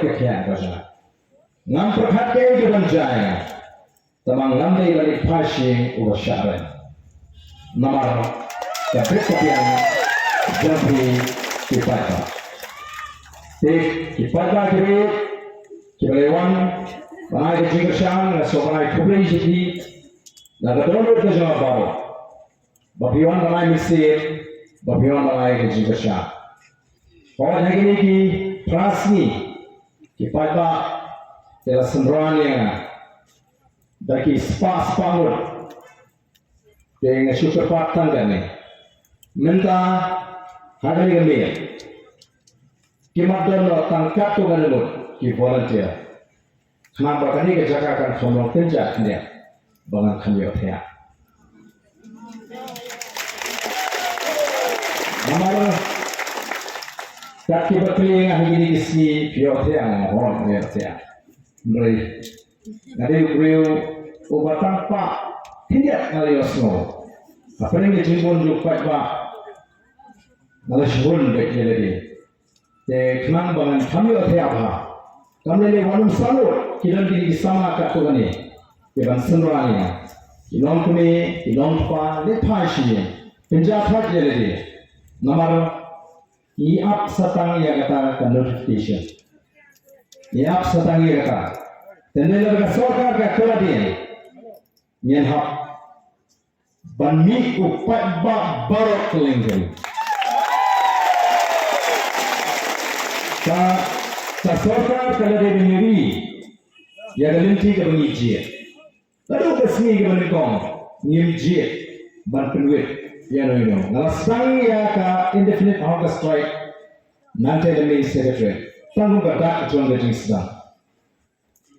ke kaya baca. Ngam perkat ke ke banjaya. Tamang ngam dei balik pasien ulah syarat. Namar kapit kapian jadi kipata. Kipata kiri kibalewan banai kejingkersang nasobanai kublai jadi nagadolot kejawab baru. Bapiwan banai misir bapiwan banai kejingkersang. Kau lagi ni ki prasni kipata telah sembrani daki spas pangur dengan syukur patang kami minta hari kami kimadon tangkap tu kan dulu ki volunteer kenapa kami kejagaan semua kerja ni bangan kami othya namar kaki berkeling hari ini isi othya orang othya mulai nari beliau ubatan pak tidak nari osno apa ni jemput jumpa pak nari sebelum berjaya lagi kenang bangan kami othya apa kami ni walum salur kita di sama kat tu ni kita senrani ilong kami ilong pa lepas sih penjahat jadi nomor iap satang yang kata notification iap satang yang kata tendai lega sorkar ka keladian yang hap banmi upat ba barok kelenggen ta sorkar keladian ini ya galinti ke bangijie lalu kesni ke bangikong ngimjie ban penduit ya no ngalasang ya ka indefinite hunger strike nanti demi secretary tanggung dak juang gajing sedang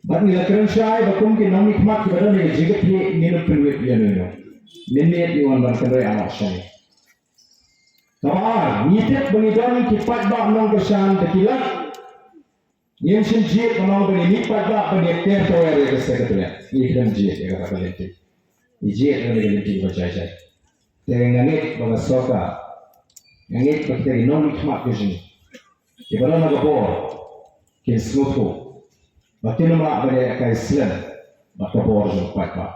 Bagi lakukan syai, bakum ke nami kemat kepada mereka jika dia minum penuh dia minum. Minit iwan berkerai anak syai. Kawan, nyitik bengidon kipat bak nong kesan tekilat. Yang senjit menong beri nipat bak bengikir tower yang keseketulah. Ikhram jit yang kata lentik. Ijit yang lentik bercai-cai. Dengan ngangit baga soka. Ngangit berkata nami kemat kesan. Ibadah nak bor. Kin smooth. Batin nama beri kaislan, bapa borjo pakpa.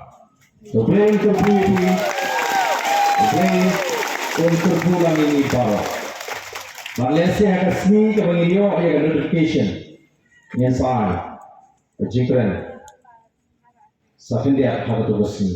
So bring to beauty, bring untuk pulang ini bawa. Malaysia ada seni kebanginyo ada notification yang soal, jikran. Safin dia harus tu bersih.